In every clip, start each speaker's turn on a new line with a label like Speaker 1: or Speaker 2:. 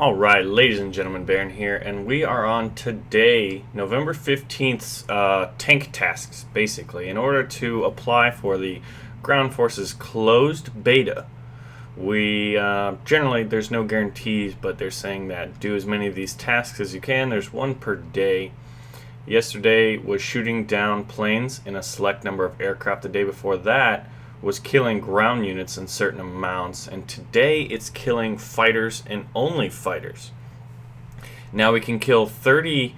Speaker 1: Alright, ladies and gentlemen, Baron here, and we are on today, November 15th's tank tasks, basically. In order to apply for the Ground Forces closed beta, we generally, there's no guarantees, but they're saying that do as many of these tasks as you can. There's one per day. Yesterday was shooting down planes in a select number of aircraft. The day before that was killing ground units in certain amounts, and today it's killing fighters and only fighters. Now we can kill 30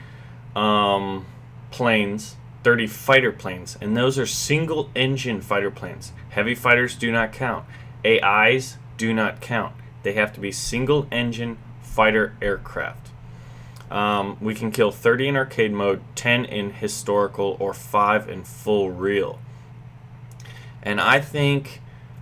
Speaker 1: planes, 30 fighter planes, and those are single engine fighter planes. Heavy fighters do not count. AIs do not count. They have to be single engine fighter aircraft. We can kill 30 in arcade mode, 10 in historical, or 5 in full real. And I think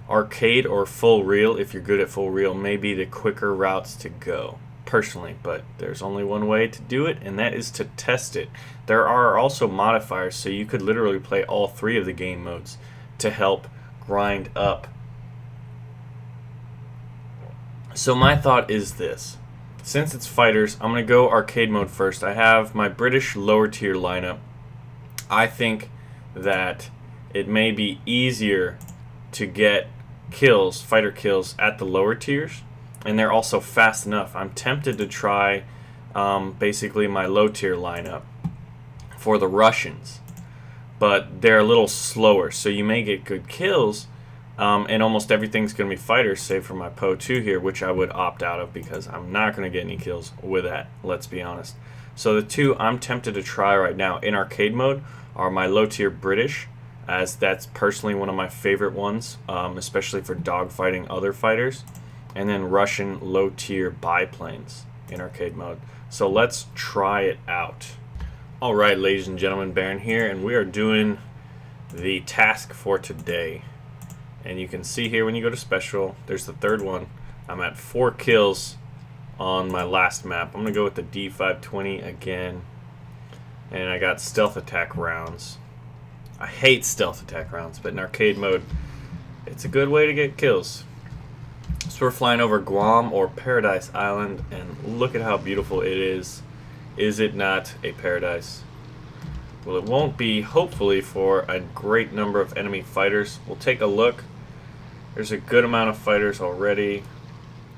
Speaker 1: arcade or full real, if you're good at full real, may be the quicker routes to go, personally. But there's only one way to do it, and that is to test it. There are also modifiers, so you could literally play all 3 of the game modes to help grind up. So my thought is this. Since it's fighters, I'm going to go arcade mode first. I have my British lower tier lineup. I think that it may be easier to get kills, fighter kills, at the lower tiers, and they're also fast enough. I'm tempted to try basically my low tier lineup for the Russians, but they're a little slower, so you may get good kills, and almost everything's going to be fighters, save for my Po 2 here, which I would opt out of because I'm not going to get any kills with that, let's be honest. So the 2 I'm tempted to try right now in arcade mode are my low tier British, as that's personally one of my favorite ones, especially for dogfighting other fighters, and then Russian low-tier biplanes in arcade mode. So let's try it out. Alright, ladies and gentlemen, Baron here, and we are doing the task for today. And you can see here when you go to special, there's the 3rd one. I'm at 4 kills on my last map. I'm going to go with the D520 again, and I got stealth attack rounds. I hate stealth attack rounds, but in arcade mode, it's a good way to get kills. So we're flying over Guam or Paradise Island, and look at how beautiful it is. Is it not a paradise? Well, it won't be, hopefully, for a great number of enemy fighters. We'll take a look. There's a good amount of fighters already.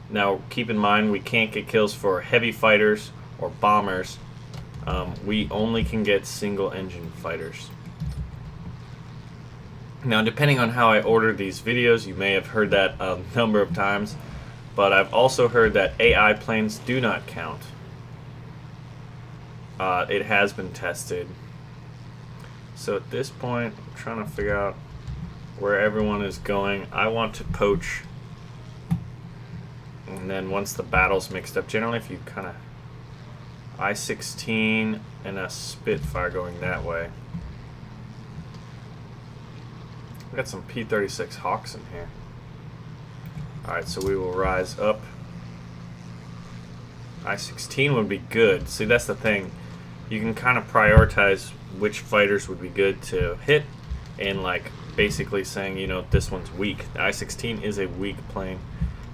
Speaker 1: Now, keep in mind, we can't get kills for heavy fighters or bombers. We only can get single engine fighters. Now, depending on how I order these videos, you may have heard that a number of times, but I've also heard that AI planes do not count. It has been tested. So at this point, I'm trying to figure out where everyone is going. I want to poach, and then once the battle's mixed up, generally if you kind of I-16 and a Spitfire going that way. We got some P-36 Hawks in here. Alright, so we will rise up. I-16 would be good. See, that's the thing. You can kind of prioritize which fighters would be good to hit, and like basically saying, you know, this one's weak. The I-16 is a weak plane.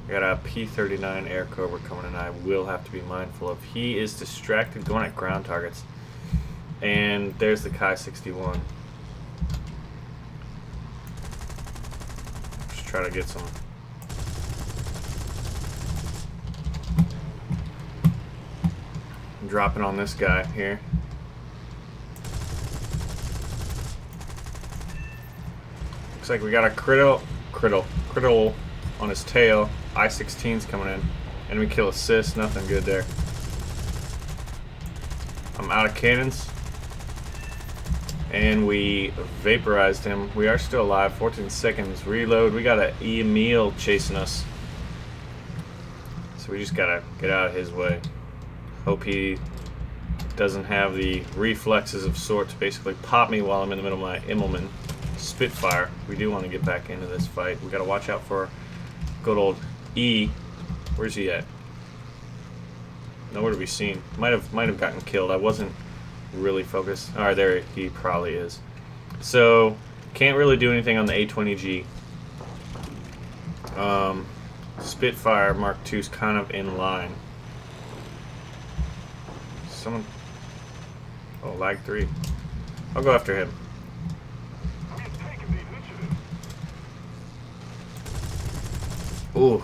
Speaker 1: We got a P-39 Air Cobra coming in. I will have to be mindful of. He is distracted going at ground targets. And there's the Ki-61. Try to get some dropping on this guy here. Looks like we got a critical on his tail. I-16's coming in. Enemy kill assist, nothing good there. I'm out of cannons. And we vaporized him. We are still alive. 14 seconds. Reload. We got an Emil chasing us. So we just gotta get out of his way. Hope he doesn't have the reflexes of sorts. Basically pop me while I'm in the middle of my Immelman Spitfire. We do want to get back into this fight. We gotta watch out for good old E. Where's he at? Nowhere to be seen. Might have gotten killed. I wasn't really focused. Alright, there he probably is. So, can't really do anything on the A20G. Spitfire Mark II's kind of in line. someone... Oh, lag 3. I'll go after him. Ooh.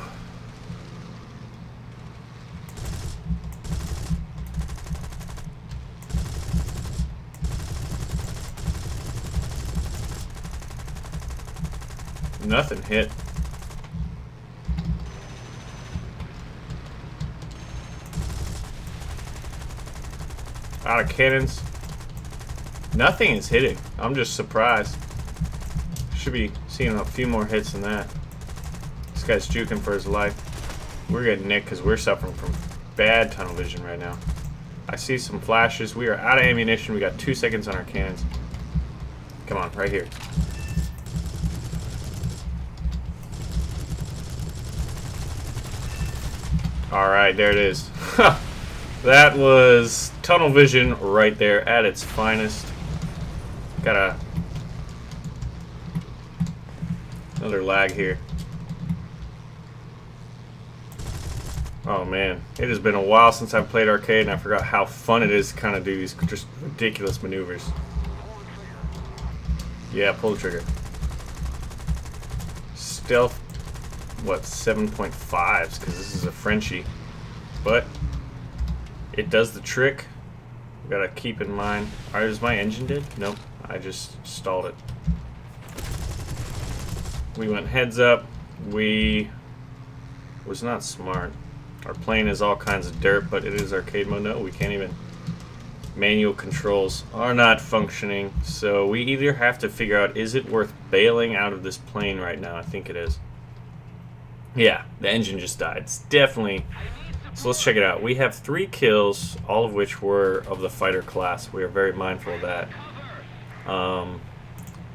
Speaker 1: Nothing hit. Out of cannons. Nothing is hitting. I'm just surprised. Should be seeing a few more hits than that. This guy's juking for his life. We're getting nicked because we're suffering from bad tunnel vision right now. I see some flashes. We are out of ammunition. We got 2 seconds on our cannons. Come on, right here. Alright, there it is. That was tunnel vision right there at its finest. Got another lag here. Oh man, it has been a while since I've played arcade and I forgot how fun it is to kind of do these just ridiculous maneuvers. Yeah, pull the trigger. Stealth, what, 7.5s, because this is a Frenchie. But it does the trick. We gotta keep in mind. Alright, is my engine dead? Nope, I just stalled it. We went heads up. We was not smart. Our plane is all kinds of dirt, but it is arcade mode. No, we can't even. Manual controls are not functioning, so we either have to figure out, is it worth bailing out of this plane right now? I think it is. Yeah, the engine just died. It's definitely... So let's check it out. We have 3 kills, all of which were of the fighter class. We are very mindful of that.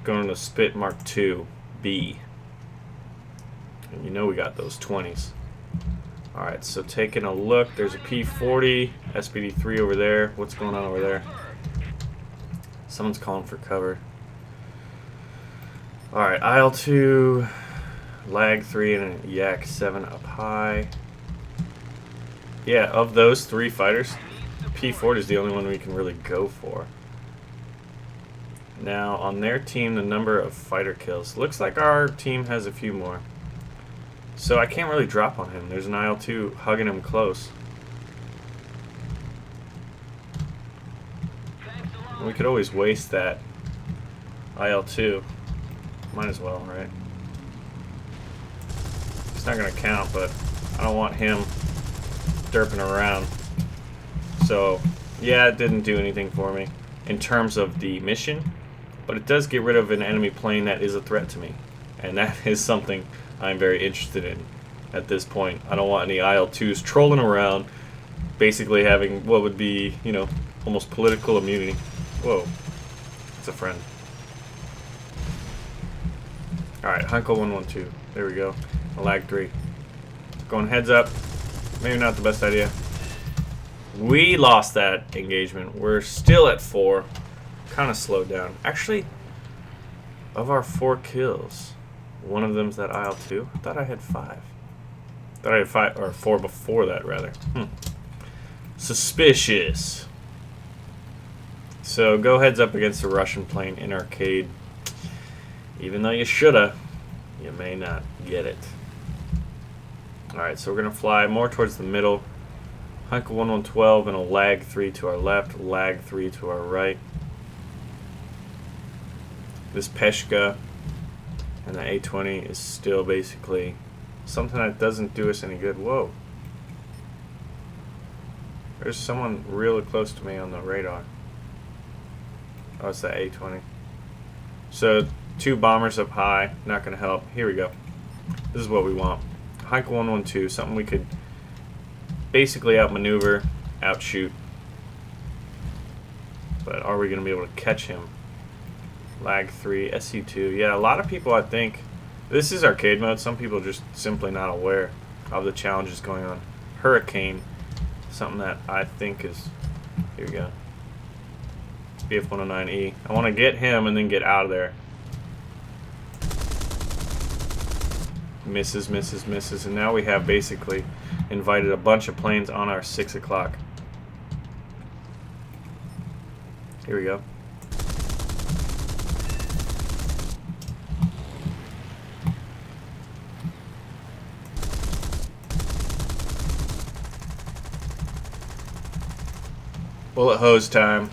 Speaker 1: Going to Spit Mark II B. And you know we got those 20s. Alright, so taking a look, there's a P40, SBD3 over there. What's going on over there? Someone's calling for cover. Alright, IL2, Lag 3, and a Yak 7 up high. Yeah, of those 3 fighters, P40 is the only one we can really go for. Now, on their team, the number of fighter kills. Looks like our team has a few more. So I can't really drop on him. There's an IL-2 hugging him close. We could always waste that IL-2. Might as well, right? It's not going to count, but I don't want him derping around. So, yeah, it didn't do anything for me in terms of the mission, but it does get rid of an enemy plane that is a threat to me. And that is something I'm very interested in at this point. I don't want any IL-2s trolling around, basically having what would be, you know, almost political immunity. Whoa, it's a friend. Alright, Hunko 112. There we go. Lag 3. Going heads up. Maybe not the best idea. We lost that engagement. We're still at 4. Kind of slowed down. Actually, of our 4 kills, one of them's that IL-2. I thought I had 5. I thought I had 5 or 4 before that, rather. Suspicious. So go heads up against a Russian plane in arcade. Even though you shoulda, you may not get it. Alright, so we're gonna fly more towards the middle. Hunko 1112 and a Lag 3 to our left, Lag 3 to our right. This Peshka and the A20 is still basically something that doesn't do us any good. Whoa. There's someone really close to me on the radar. Oh, it's the A20. So, 2 bombers up high. Not going to help. Here we go. This is what we want. Hunko 112. Something we could basically outmaneuver, outshoot. But are we going to be able to catch him? Lag 3, SU2. Yeah, a lot of people, I think, this is arcade mode. Some people are just simply not aware of the challenges going on. Hurricane, something that I think is, here we go, BF-109E. I want to get him and then get out of there. Misses, misses, misses, and now we have basically invited a bunch of planes on our 6 o'clock. Here we go. Bullet hose time.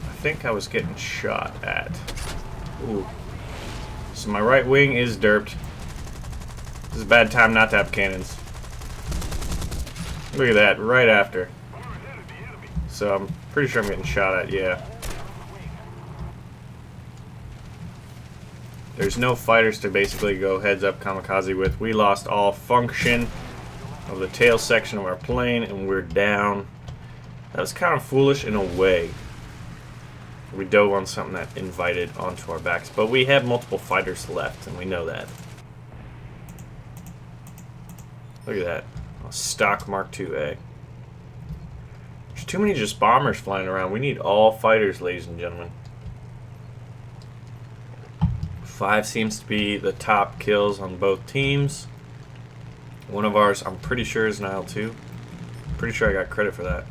Speaker 1: I think I was getting shot at. Ooh. So my right wing is derped. This is a bad time not to have cannons. Look at that, right after. So I'm pretty sure I'm getting shot at, yeah. There's no fighters to basically go heads up kamikaze with. We lost all function of the tail section of our plane and we're down. That was kind of foolish in a way. We dove on something that invited onto our backs, but we have multiple fighters left and we know that. Look at that. A stock Mark II-A. There's too many just bombers flying around. We need all fighters, ladies and gentlemen. 5 seems to be the top kills on both teams. One of ours, I'm pretty sure, is an IL-2. Pretty sure I got credit for that.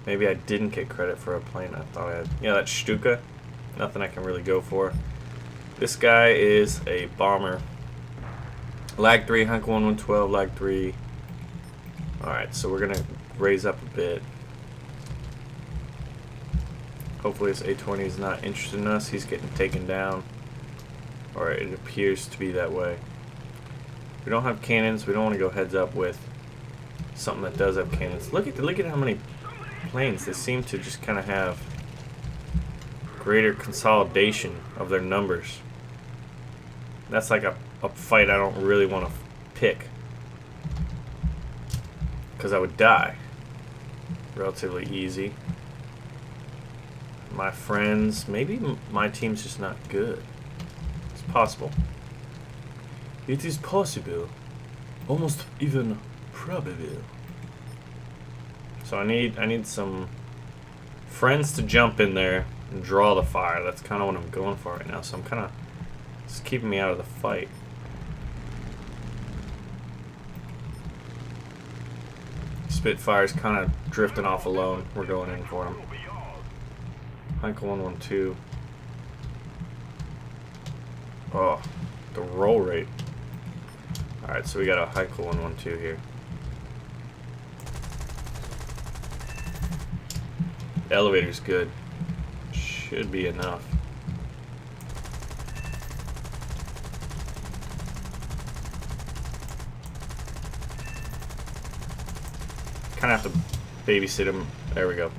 Speaker 1: Maybe I didn't get credit for a plane I thought I had. Yeah, that's Stuka. Nothing I can really go for. This guy is a bomber. Lag 3, Hunk 1, 112, lag 3. Alright, so we're going to raise up a bit. Hopefully this A-20 is not interested in us. He's getting taken down. Or it appears to be that way. We don't have cannons. We don't want to go heads up with something that does have cannons. Look at how many planes. They seem to just kind of have greater consolidation of their numbers. That's like a fight I don't really want to pick. Because I would die. Relatively easy. My friends, maybe my team's just not good. Possible. It is possible. Almost even probable. So I need some friends to jump in there and draw the fire. That's kind of what I'm going for right now. So I'm kind of just keeping me out of the fight. Spitfire's kind of drifting off alone. We're going in for him. Heinkel 112. Oh, the roll rate. Alright, so we got a Heinkel 112 here. The elevator's good. Should be enough. Kind of have to babysit him. There we go.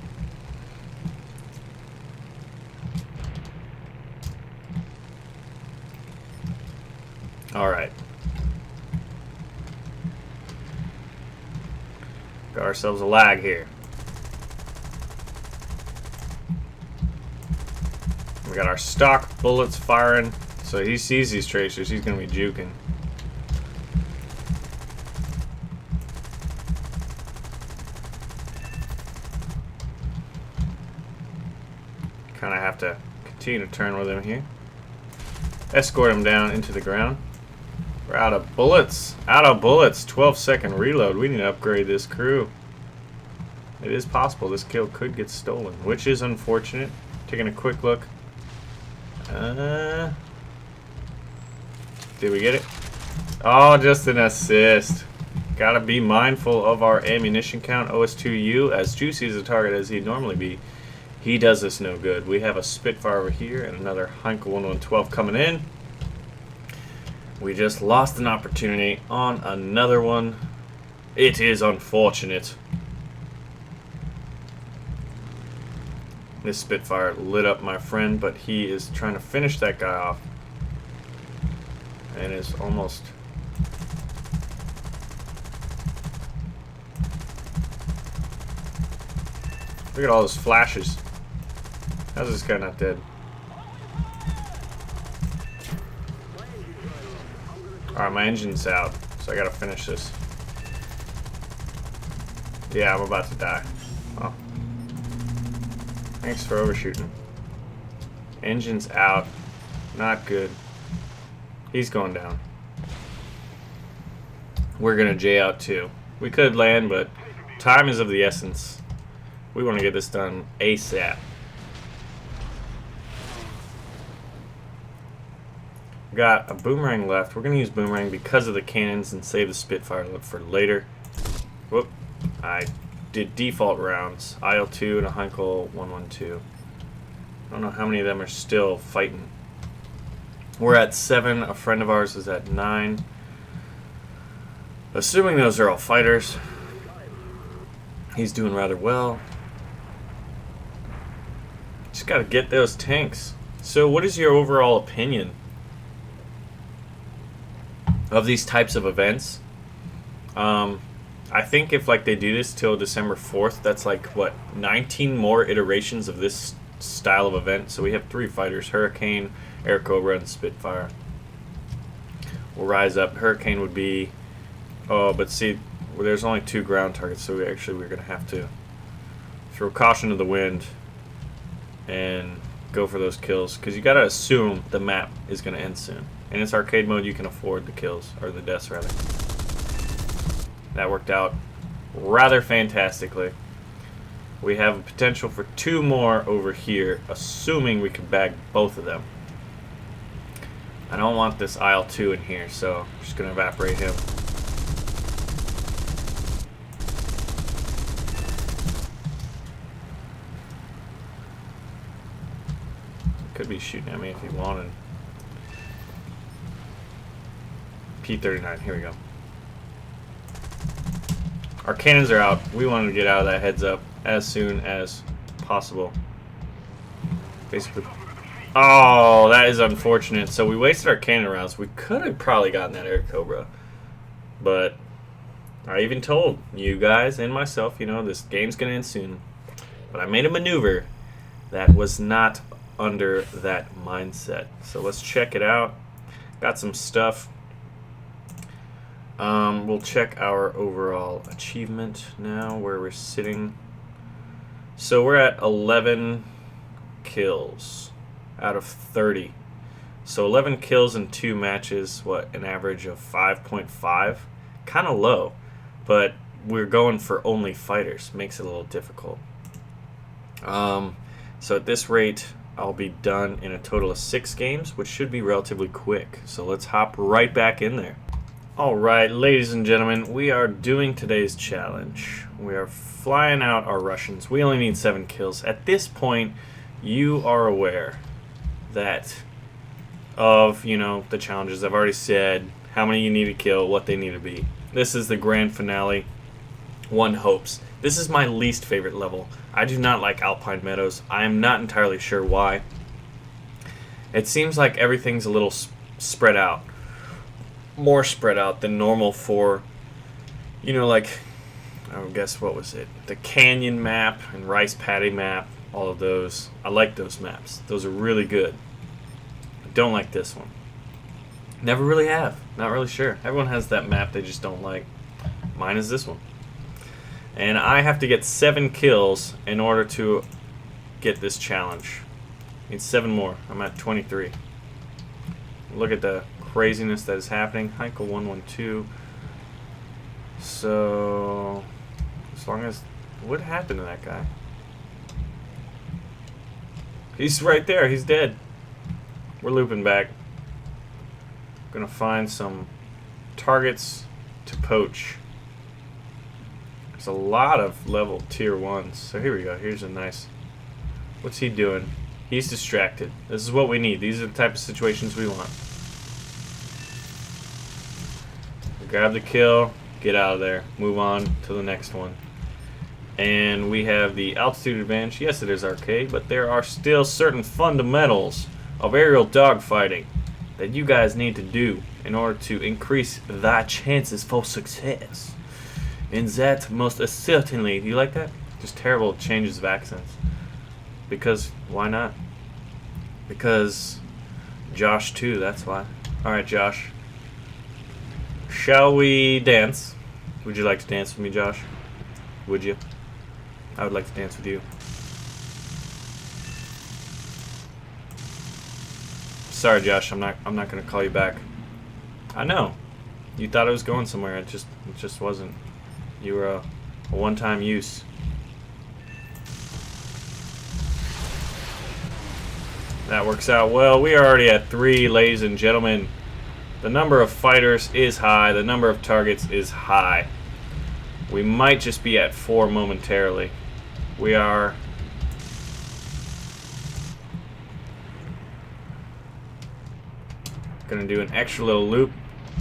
Speaker 1: Alright. Got ourselves a lag here. We got our stock bullets firing. So he sees these tracers, he's going to be juking. Kind of have to continue to turn with him here. Escort him down into the ground. We're out of bullets. Out of bullets. 12-second reload. We need to upgrade this crew. It is possible this kill could get stolen, which is unfortunate. Taking a quick look. Did we get it? Oh, just an assist. Gotta be mindful of our ammunition count. OS2U, as juicy as a target as he'd normally be, he does us no good. We have a Spitfire over here and another Heinkel 1112 coming in. We just lost an opportunity on another one. It is unfortunate. This Spitfire lit up my friend, but he is trying to finish that guy off. And is almost... Look at all those flashes. How's this guy not dead? Alright, my engine's out, so I gotta finish this. Yeah, I'm about to die. Oh. Thanks for overshooting. Engine's out. Not good. He's going down. we're going to J out too. We could land, but time is of the essence. We want to get this done ASAP. We got a boomerang left. We're going to use boomerang because of the cannons and save the Spitfire for later. Whoop. I did default rounds. IL-2 and a Heinkel 112. I don't know how many of them are still fighting. We're at 7. A friend of ours is at 9. Assuming those are all fighters. He's doing rather well. Just got to get those tanks. So what is your overall opinion of these types of events? I think if like they do this till December 4th, that's like what, 19 more iterations of this style of event. So we have 3 fighters: Hurricane, Air Cobra, and Spitfire. We'll rise up. Hurricane would be, oh, but see, well, there's only 2 ground targets, so we're gonna have to throw caution to the wind and go for those kills, because you gotta assume the map is gonna end soon. And it's arcade mode, you can afford the kills, or the deaths rather. That worked out rather fantastically. We have a potential for 2 more over here, assuming we can bag both of them. I don't want this IL-2 in here, so I'm just gonna evaporate him. Could be shooting at me if he wanted. P-39, here we go. Our cannons are out. We want to get out of that heads up as soon as possible. Basically. Oh, that is unfortunate. So we wasted our cannon rounds. We could have probably gotten that Air Cobra. But I even told you guys and myself, you know, this game's going to end soon. But I made a maneuver that was not under that mindset. So let's check it out. Got some stuff. We'll check our overall achievement now, where we're sitting. So we're at 11 kills out of 30. So 11 kills in 2 matches, what, an average of 5.5? Kind of low, but we're going for only fighters. Makes it a little difficult. So at this rate, I'll be done in a total of 6 games, which should be relatively quick. So let's hop right back in there. Alright, ladies and gentlemen, we are doing today's challenge. We are flying out our Russians. We only need 7 kills. At this point, you are aware that of, you know, the challenges. I've already said how many you need to kill, what they need to be. This is the grand finale. One hopes. This is my least favorite level. I do not like Alpine Meadows. I am not entirely sure why. It seems like everything's a little spread out. More spread out than normal for, you know, like, I guess, what was it? The Canyon map and Rice Paddy map, all of those. I like those maps. Those are really good. I don't like this one. Never really have. Not really sure. Everyone has that map they just don't like. Mine is this one. And I have to get 7 kills in order to get this challenge. I need 7 more. I'm at 23. Look at the craziness that is happening. Heinkel 112. So, as long as... What happened to that guy? He's right there. He's dead. We're looping back. Gonna find some targets to poach. There's a lot of level tier 1s. So here we go. Here's a nice... What's he doing? He's distracted. This is what we need. These are the type of situations we want. Grab the kill, get out of there, move on to the next one. And we have the altitude advantage. Yes, it is arcade, but there are still certain fundamentals of aerial dogfighting that you guys need to do in order to increase thy chances for success. And that most certainly, do you like that? Just terrible changes of accents. Because, why not? Because Josh too, that's why. Alright, Josh. Shall we dance? Would you like to dance with me, Josh? Would you? I would like to dance with you. Sorry, Josh, I'm not gonna call you back. I know. You thought it was going somewhere. It just wasn't. You were a one-time use. That works out well. We are already at 3, ladies and gentlemen. The number of fighters is high. The number of targets is high. We might just be at 4 momentarily. We are... gonna do an extra little loop.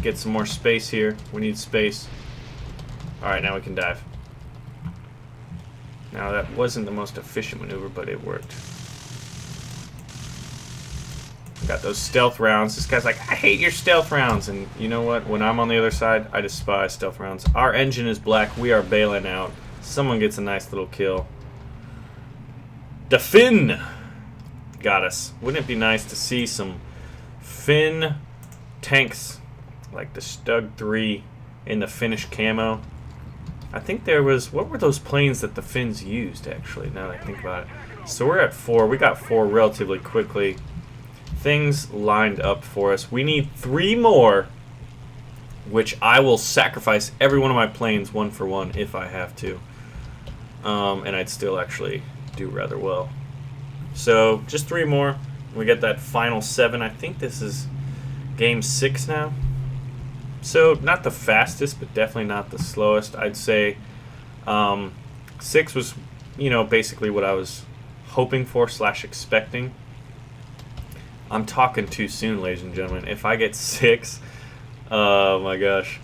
Speaker 1: Get some more space here. We need space. Alright, now we can dive. Now that wasn't the most efficient maneuver, but it worked. Got those stealth rounds. This guy's like, I hate your stealth rounds. And you know what? When I'm on the other side, I despise stealth rounds. Our engine is black. We are bailing out. Someone gets a nice little kill. The Finn got us. Wouldn't it be nice to see some Finn tanks like the Stug 3 in the Finnish camo? I think there was... what were those planes that the Finns used, actually, now that I think about it? So we're at 4. We got 4 relatively quickly. Things lined up for us. We need 3 more, which I will sacrifice every one of my planes 1 for 1 if I have to. And I'd still actually do rather well. So just 3 more. We get that final 7. I think this is game 6 now. So not the fastest, but definitely not the slowest. I'd say 6 was, you know, basically what I was hoping for / expecting. I'm talking too soon, ladies and gentlemen. If I get 6, oh my gosh.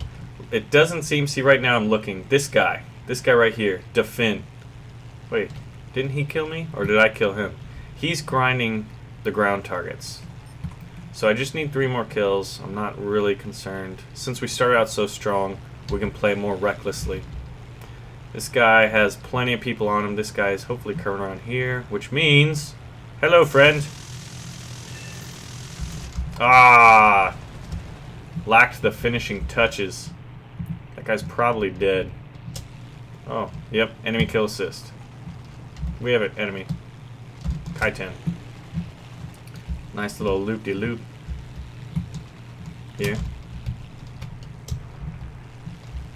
Speaker 1: It doesn't seem, see right now I'm looking, this guy right here, Defin. Wait, didn't he kill me? Or did I kill him? He's grinding the ground targets. So I just need 3 more kills. I'm not really concerned. Since we started out so strong, we can play more recklessly. This guy has plenty of people on him. This guy is hopefully curving around here, which means, hello friend. Ah! Lacked the finishing touches. That guy's probably dead. Oh, yep. Enemy kill assist. We have it, enemy. Kaiten. Nice little loop-de-loop. Here.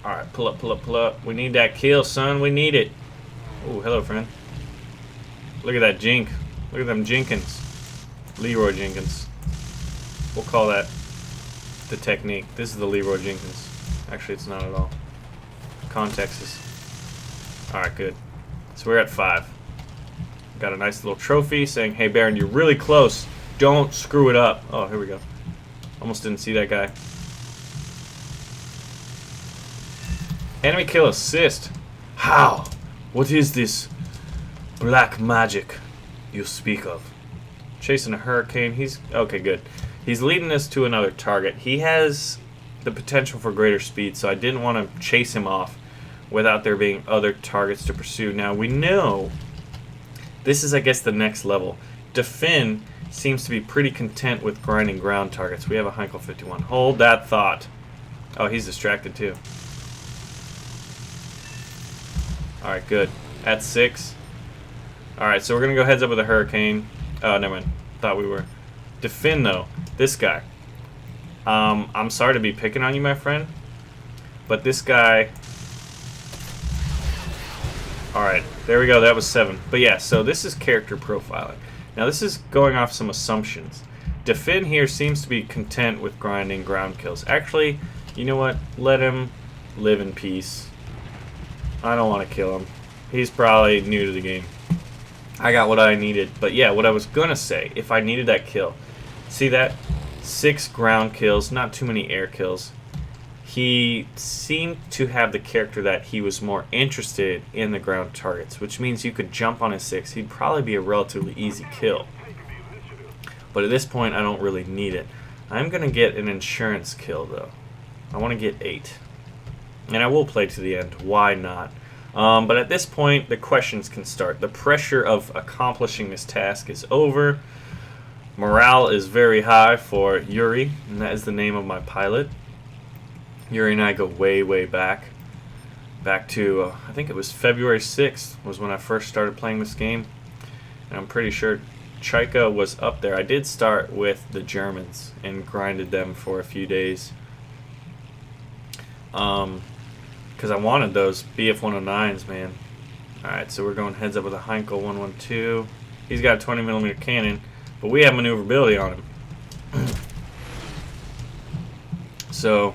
Speaker 1: Alright, pull up, pull up, pull up. We need that kill, son. We need it. Oh, hello, friend. Look at that jink. Look at them Jenkins. Leroy Jenkins. We'll call that the technique. This is the Leroy Jenkins. Actually, it's not at all. Context is... Alright, good. So we're at 5. Got a nice little trophy saying, hey, Baron, you're really close. Don't screw it up. Oh, here we go. Almost didn't see that guy. Enemy kill assist. How? What is this black magic you speak of? Chasing a hurricane. He's... okay, good. He's leading us to another target. He has the potential for greater speed, so I didn't want to chase him off without there being other targets to pursue. Now, we know this is, I guess, the next level. Defin seems to be pretty content with grinding ground targets. We have a Heinkel 51. Hold that thought. Oh, he's distracted, too. Alright, good. At 6. Alright, so we're going to go heads up with a hurricane. Oh, never mind. Thought we were... Defin, though. This guy. I'm sorry to be picking on you, my friend. But this guy... Alright, there we go. That was 7. But yeah, so this is character profiling. Now, this is going off some assumptions. Defin here seems to be content with grinding ground kills. Actually, you know what? Let him live in peace. I don't want to kill him. He's probably new to the game. I got what I needed. But yeah, what I was going to say, if I needed that kill. See that? 6 ground kills, not too many air kills. He seemed to have the character that he was more interested in the ground targets, which means you could jump on his 6. He'd probably be a relatively easy kill. But at this point, I don't really need it. I'm going to get an insurance kill, though. I want to get 8. And I will play to the end. Why not? But at this point, the questions can start. The pressure of accomplishing this task is over. Morale is very high for Yuri, and that is the name of my pilot. Yuri and I go way, way back. Back to, I think it was February 6th was when I first started playing this game. And I'm pretty sure Chaika was up there. I did start with the Germans and grinded them for a few days. because I wanted those BF-109s, man. Alright, so we're going heads up with a Heinkel 112. He's got a 20mm cannon, but we have maneuverability on him. So,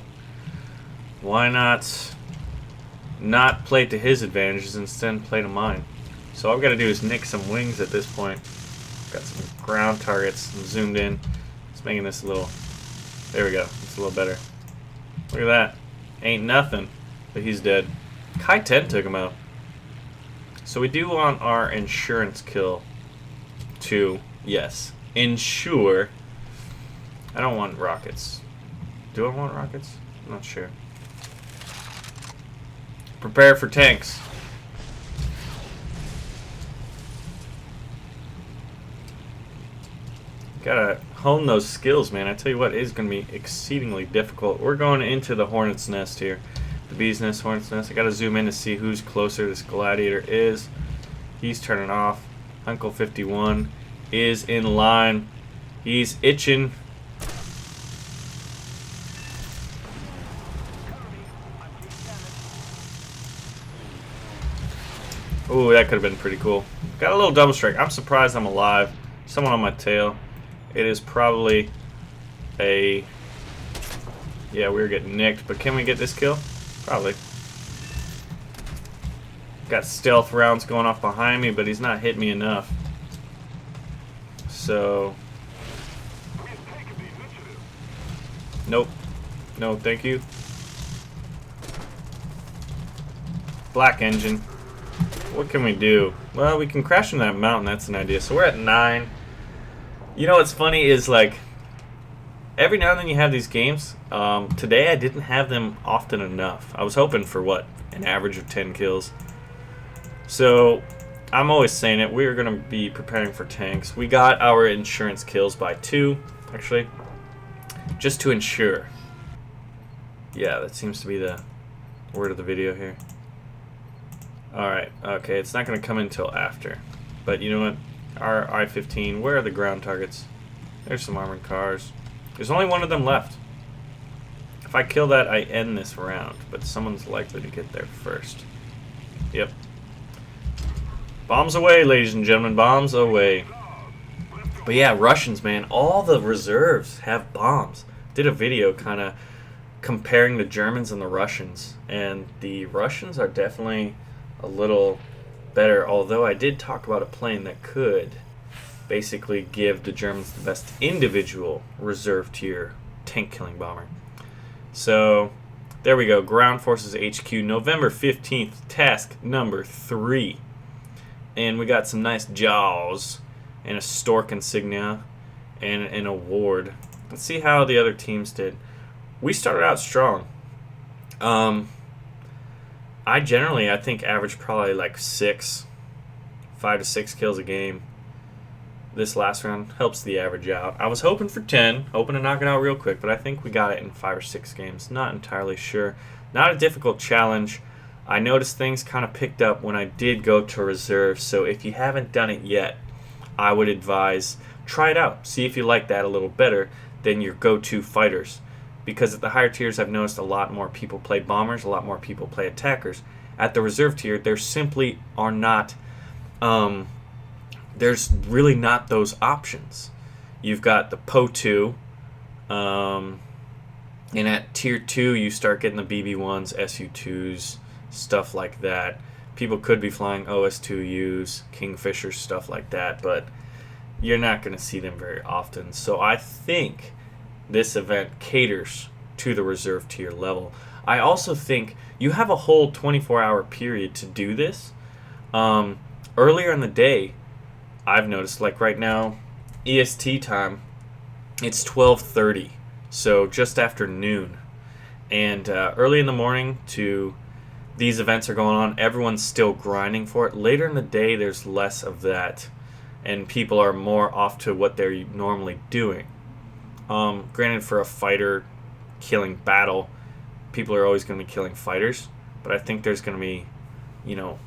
Speaker 1: why not play to his advantages, instead play to mine? So all I've got to do is nick some wings at this point. Got some ground targets. I'm zoomed in. It's making this a little... There we go. It's a little better. Look at that. Ain't nothing. But he's dead. Kai 10 took him out. So we do want our insurance kill to, yes, ensure. I don't want rockets. Do I want rockets? I'm not sure. Prepare for tanks. Gotta hone those skills, man. I tell you what, it is going to be exceedingly difficult. We're going into the hornet's nest here. The bee's nest, hornet's nest. I gotta zoom in to see who's closer this gladiator is. He's turning off. Uncle 51 is in line. He's itching. Ooh, that could have been pretty cool. Got a little double strike. I'm surprised I'm alive. Someone on my tail. It is probably a... Yeah, we're getting nicked, but can we get this kill? Probably. Got stealth rounds going off behind me, but he's not hitting me enough. So... Nope. No, thank you. Black engine. What can we do? Well, we can crash into that mountain. That's an idea. So we're at 9. You know what's funny is, like, every now and then you have these games. Today I didn't have them often enough. I was hoping for, what, an average of 10 kills. So I'm always saying it. We're going to be preparing for tanks. We got our insurance kills by 2, actually, just to ensure. Yeah, that seems to be the word of the video here. Alright, okay, it's not going to come until after. But you know what? Our I-15, where are the ground targets? There's some armored cars. There's only one of them left. If I kill that, I end this round. But someone's likely to get there first. Yep. Bombs away, ladies and gentlemen. Bombs away. But yeah, Russians, man. All the reserves have bombs. Did a video kind of comparing the Germans and the Russians. And the Russians are definitely a little better, although I did talk about a plane that could basically give the Germans the best individual reserve tier tank killing bomber. So there we go. Ground Forces HQ, November 15th, task number 3. And we got some nice jaws and a stork insignia and an award. Let's see how the other teams did. We started out strong. I think average probably like 5 to 6 kills a game. This last round helps the average out. I was hoping for 10, hoping to knock it out real quick, but I think we got it in 5 or 6 games. Not entirely sure. Not a difficult challenge. I noticed things kind of picked up when I did go to reserve, so if you haven't done it yet, I would advise try it out. See if you like that a little better than your go-to fighters. Because at the higher tiers, I've noticed a lot more people play bombers, a lot more people play attackers. At the reserve tier, there simply are not, there's really not those options. You've got the PO2, and at tier 2, you start getting the BB1s, SU2s, stuff like that. People could be flying OS2Us, Kingfishers, stuff like that, but you're not going to see them very often. So I think this event caters to the reserve tier level. I also think you have a whole 24-hour period to do this. Earlier in the day, I've noticed, like right now, EST time, it's 12:30, so just after noon. And early in the morning these events are going on, everyone's still grinding for it. Later in the day, there's less of that, and people are more off to what they're normally doing. Granted, for a fighter killing battle, people are always going to be killing fighters, but I think there's going to be,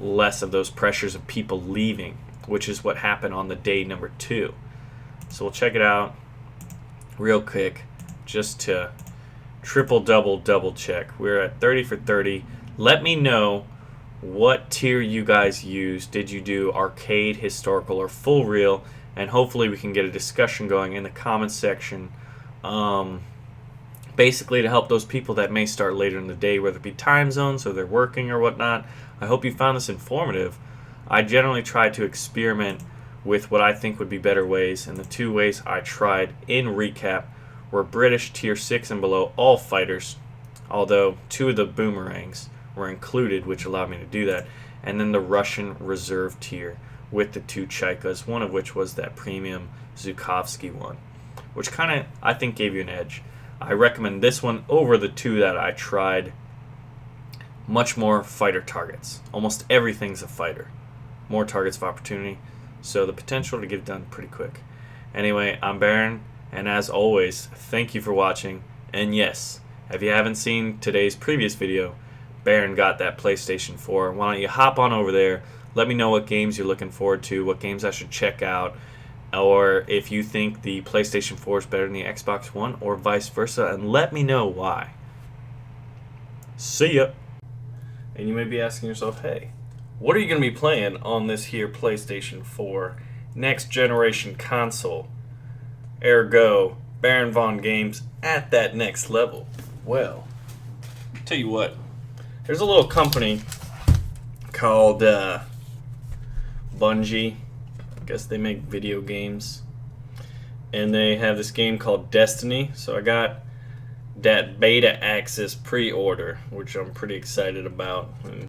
Speaker 1: less of those pressures of people leaving, which is what happened on the day number 2. So we'll check it out real quick just to triple double check. We're at 30 for 30. Let me know what tier you guys use. Did you do arcade, historical, or full reel? And hopefully we can get a discussion going in the comments section. Basically to help those people that may start later in the day, whether it be time zones or they're working or whatnot. I hope you found this informative. I generally try to experiment with what I think would be better ways, and the 2 ways I tried in recap were British tier 6 and below all fighters, although 2 of the boomerangs were included, which allowed me to do that, and then the Russian reserve tier with the 2 Chaikas, one of which was that premium Zhukovsky one, which kind of, I think, gave you an edge. I recommend this one over the 2 that I tried. Much more fighter targets. Almost everything's a fighter. More targets of opportunity, so the potential to get it done pretty quick. Anyway, I'm Baron, and as always, thank you for watching. And yes, if you haven't seen today's previous video, Baron got that PlayStation 4. Why don't you hop on over there, let me know what games you're looking forward to, what games I should check out, or if you think the PlayStation 4 is better than the Xbox One, or vice versa, and let me know why. See ya! And you may be asking yourself, hey, what are you going to be playing on this here PlayStation 4 next generation console? Ergo, BaronVonGamez at that next level. Well, tell you what, there's a little company called Bungie. I guess they make video games. And they have this game called Destiny. So I got that beta access pre-order, which I'm pretty excited about.